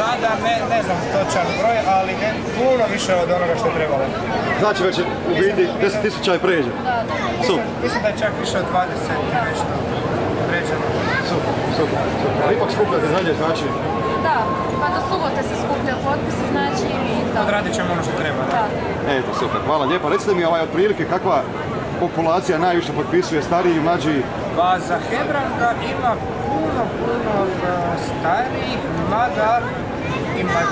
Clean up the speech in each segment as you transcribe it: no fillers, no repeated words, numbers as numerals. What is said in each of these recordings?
sada ne znam točan broj, ali puno više od onoga što je trebalo. Znači već je u biti 10.000 i pređe. Super. Mislim da je čak više od 20 nešto pređeno. Super. Ali ipak skupljate dalje, znači? Da, pa do subote se skupljaju potpisi, znači i tako. Odradit ćemo ono što treba. Da. Eto, super, hvala lijepa. Recite mi otprilike kakva populacija najviše potpisuje, stariji i mlađi? Pa za Hebranga ima puno starijih, mada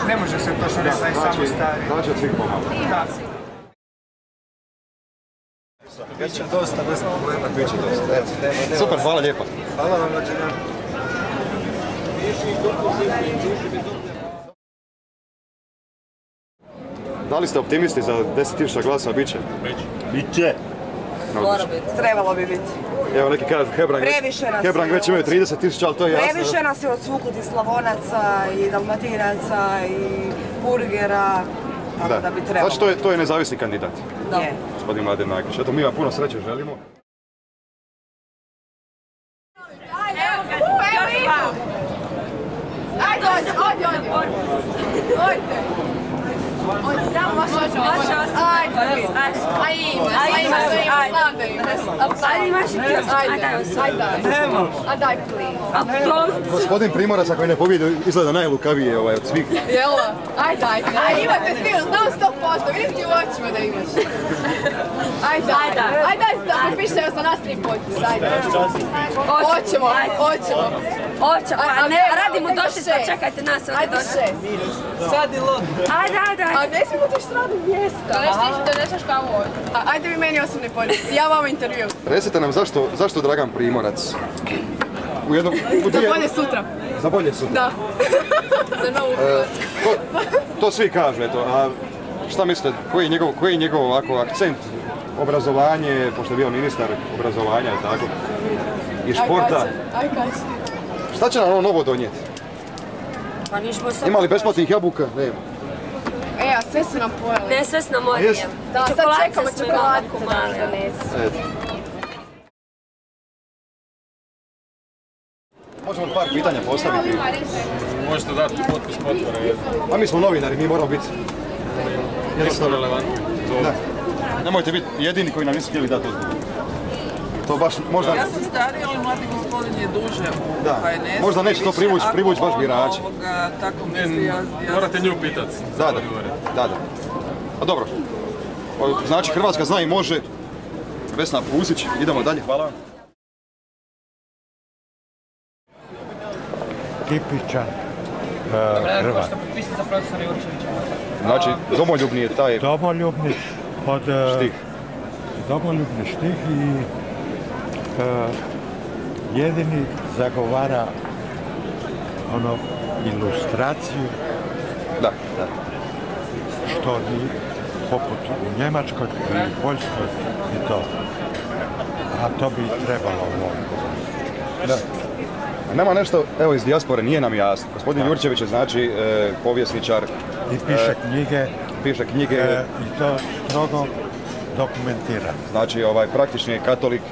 ne može se točno reći da je samo stariji. Znači od svih pomalo. Da. Biće dosta, bez problema. Biće dosta. Super, hvala lijepa. Hvala vam, dođenja. Da li ste optimisti za 10.000 glasa? Biće? Biće. Mora biti. Trebalo bi biti. Evo neki kažu Hebrang već imaju 30.000, ali to je jasno. Previše nas je odsvukli i Slavonaca, i Dalmatinaca, i Burgera, tako da bi trebalo. Znači to je nezavisni kandidat. Da. Gospodin Mladen Nakić. Eto, mi vam puno sreće želimo. Gospodin Primorac, ako je ne pobjedi, izgleda najlukavije od svih. Jel? Ajde. Imate stil, znam 100%, vidim ti u očima da imaš. Ajde, potpišite vas na nas 3 potpisa, ajde. Hoćemo. A ne, radimo došli smo, čekajte nas ovdje došli. Sad je lud. Ajde. A ne smijemo tiš radnog mjesta. Doneseš kavu ovdje. Ajde vi meni osobni potpis, ja vama intervju. Recite nam zašto Dragan Primorac? Za bolje sutra. Za bolje sutra? Da. Za novu Hrvatsku. To svi kažu, eto. A šta mislite, koji je njegov ovako akcent? Obrazovanje, pošto je bio ministar obrazovanja i tako. I športa. Aj kaži. Šta će nam ono novo donijeti? Pa ništa samo... Ima li besplatnih jabuka? Nema. A sve su nam pojeli. Ne, sve su nam odnijeli. Da, sad čekamo čokoladice da nas donesu. Možemo li par pitanja postaviti? Možete dati potpis potpore. A mi smo novinari, mi moramo biti jednostavno relevantni. Da. Nemojte biti jedini koji nam nisu htjeli dati odgovor. To baš možda... Ja sam stariji, ali mladi gospodin je duže u HNS. Možda neće to privući baš birače. Tako misli, morate nju pitati. Da. A dobro. Znači Hrvatska zna i može. Vesna Pusić, idemo dalje, hvala vam. Tipičan Hrvat. Što potpisati za profesora Jurčevića? Znači, domoljubni je taj... Domoljubni štih. Domoljubni štih i jedini zagovara ilustraciju. Da. Što ni poput u Njemačkoj i Poljskoj i to. A to bi trebalo u ovom komunističkom. Nema nešto, evo iz dijaspore, nije nam jasno. Gospodin Jurčević je znači povjesničar. I piše knjige. I to strogo dokumentira. Znači praktični je katolik,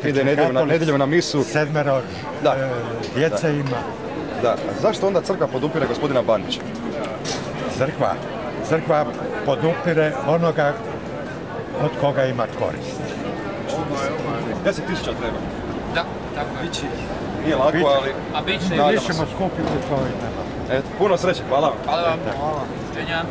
ide nedjeljom na misu. 7 djece ima. Da. Zašto onda crkva podupire gospodina Bandića? Crkva podupire onoga od koga ima korist. 10.000 treba. Da, tako je. Nije lako, ali... A bit će. Mi ćemo skupiti to i nema. Eto, puno sreće, hvala vam. Hvala vam. Čenja.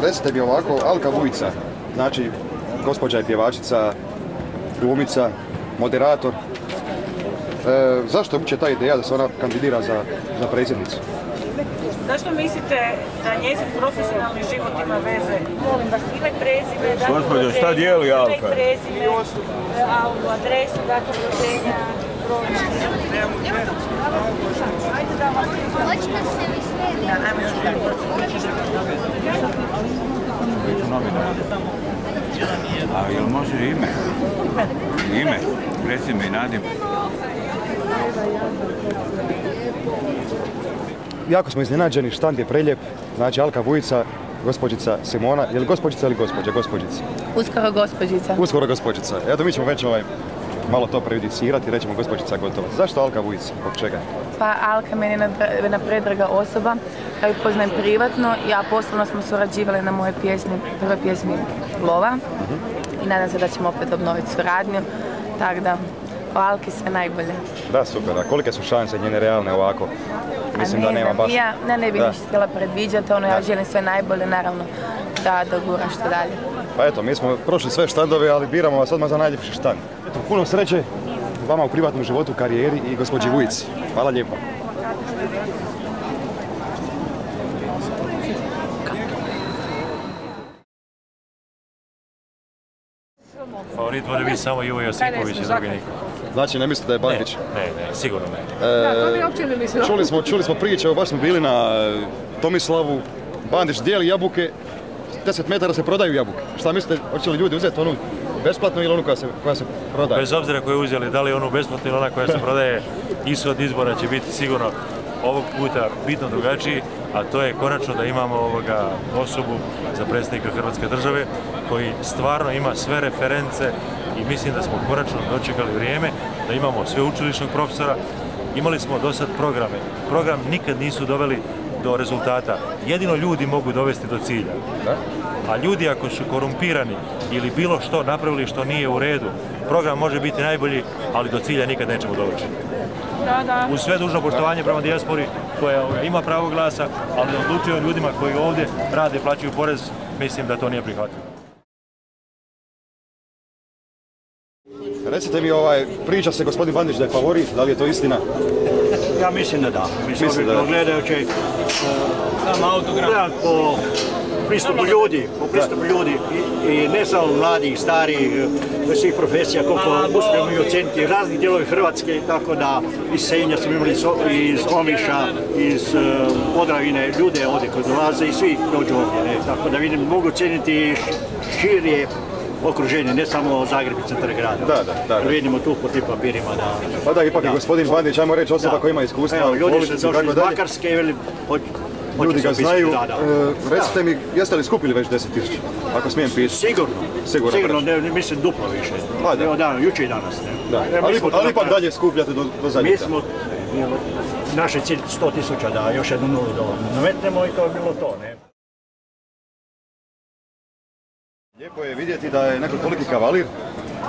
Recite mi ovako, Alka Vujica, znači gospođa je pjevačica, glumica, moderator. Zašto uopće ta ideja da se ona kandidira za predsjednicu? Zašto mislite da njezin profesionalni život ima veze? Molim vas, ime, prezime, Gospođo, šta dijeli Alka? Ime, prezime, adresu, datum rođenja, broj. A jel može ime? Ime, prezime i nadime. Jako smo iznenađeni, štand je prelijep, znači Alka Vujica, gospođica Simona. Je li gospođica ili gospođa? Gospođica. Uskoro gospođica. Uskoro gospođica. Eto, mi ćemo već malo to prejudicirati i rećemo gospođica Gotovac. Zašto Alka Vujić? Zbog čega? Pa Alka meni je jedna predraga osoba, ja ju poznajem privatno, ja poslovno smo surađivali na moje prve pjesmi Lova i nadam se da ćemo opet obnoviti suradnju, tako da o Alki sve najbolje. Da, super. A kolike su šanse njene realne ovako? Mislim da nema baš... Ja ne bih ništa htjela predviđati, ja želim sve najbolje, naravno da dogura što dalje. Pa eto, mi smo prošli sve štandove, ali biramo vas odmah za najljepši štand. Eto, puno sreće vama u privatnom životu, karijeri i gospođi Vujici. Hvala lijepo. Favorit može biti samo Ivo Josipović i drugi niko. Znači, ne mislite da je Bandić? Ne, sigurno ne. To mi uopće ne mislim. Čuli smo priče, baš smo bili na Tomislavu, Bandić dijeli jabuke, 10 metara se prodaju jabuke. Šta mislite, hoće li ljudi uzeti onu besplatnu ili onu koja se prodaje? Bez obzira koju uzeli, da li onu besplatnu ili ona koja se prodaje, ishod izbora će biti sigurno ovog puta bitno drugačiji, a to je konačno da imamo osobu za predsjednika Hrvatske države koji stvarno ima sve reference i mislim da smo konačno dočekali vrijeme da imamo sveučilišnog profesora. Imali smo do sad programe. Program nikad nisu doveli do rezultata. Jedino ljudi mogu dovesti do cilja. A ljudi ako su korumpirani ili bilo što napravili što nije u redu, program može biti najbolji, ali do cilja nikad nećemo doći. Uz sve dužno poštovanje prema dijaspori koja ima pravo glasa, ali da odlučuje o ljudima koji ovdje rade i plaćaju porez, mislim da to nije prihvatljivo. Recite mi, priča se gospodin Bandić da je favorit, da li je to istina? Ja mislim da da. Mislim da gledajući po pristupu ljudi i ne samo mladih, starijih, svih profesija, koliko uspijemo i oceniti raznih dijelova Hrvatske, tako da iz Senja smo imali iz Omiša, iz Podravine, ljude ovdje koji dolaze i svi dođu ovdje. Tako da vidim, mogu oceniti širije okruženje, ne samo Zagreb i centar grada. Da. Vidimo tu po tim papirima da... Pa da, ipak je gospodin Bandić, ajmo reći, osoba koja ima iskustva u politici i tako dalje. Ljudi su došli iz Makarske, ljudi ga znaju. Recite mi, jeste li skupili već 10.000? Ako smijem pitati. Sigurno, mislim duplo više. Jučer i danas. Ali ipak dalje skupljate do zadnjega. Mi smo, naš je cilj 100.000 da još jednu nulu nametnemo i to je bilo to. Lijepo je vidjeti da je neko toliki kavalir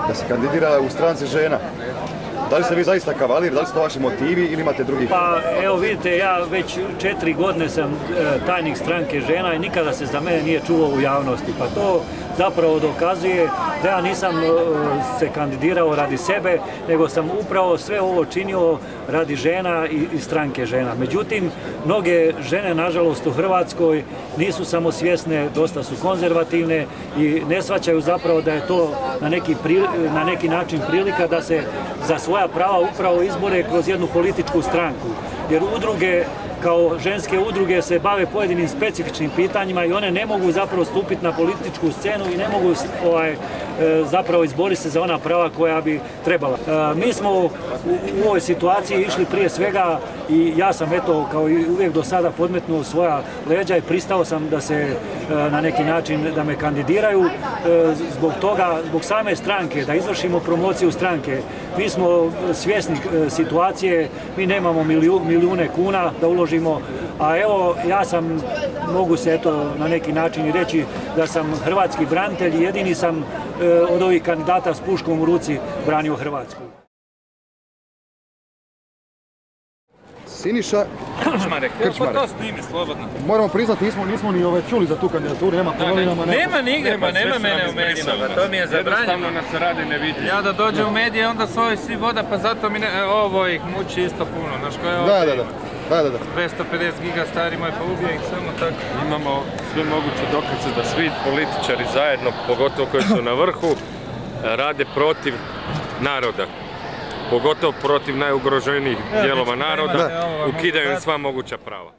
da se kandidira u stranci žena. Da li ste vi zaista kavalir, da li su to vaši motivi ili imate drugih? Pa evo vidite, ja već 4 godine sam tajnik stranke žena i nikada se za mene nije čulo u javnosti. Pa to zapravo dokazuje da ja nisam se kandidirao radi sebe, nego sam upravo sve ovo činio radi žena i stranke žena. Međutim, mnoge žene, nažalost, u Hrvatskoj nisu samo svjesne, dosta su konzervativne i ne shvaćaju zapravo da je to na neki način prilika da se za svoja prava upravo izbore kroz jednu političku stranku. Jer udruge, kao ženske udruge, se bave pojedinim specifičnim pitanjima i one ne mogu zapravo stupiti na političku scenu i ne mogu zapravo izboriti se za ona prava koja bi trebala. Mi smo u ovoj situaciji išli prije svega i ja sam kao i uvijek do sada podmetnuo svoja leđa i pristao sam da se na neki način da me kandidiraju zbog toga, zbog same stranke, da izvršimo promociju stranke. Mi smo svjesni situacije, mi nemamo milijune kuna da uložimo, a evo ja mogu se na neki način i reći da sam hrvatski branitelj i jedini sam od ovih kandidata s puškom u ruci branio Hrvatsku. Siniša Krčmarek. To snimi slobodno. Moramo priznati, nismo ni čuli za tu kandidaturu, nema po novinama. Nema nigdje, pa nema mene u medijima, to mi je zabranjeno. Jednostavno nas radi ne vidi. Ja da dođem u medije, onda su ovi svi voda, pa zato mi ovo ih muči isto puno. Znaš ko je ovdje? Da. 250 giga stari moj, pa ubije ih samo tako. Imamo sve moguće dokaze da svi političari zajedno, pogotovo koji su na vrhu, rade protiv naroda. Pogotovo protiv najugroženijih dijelova naroda, ukidaju im sva moguća prava.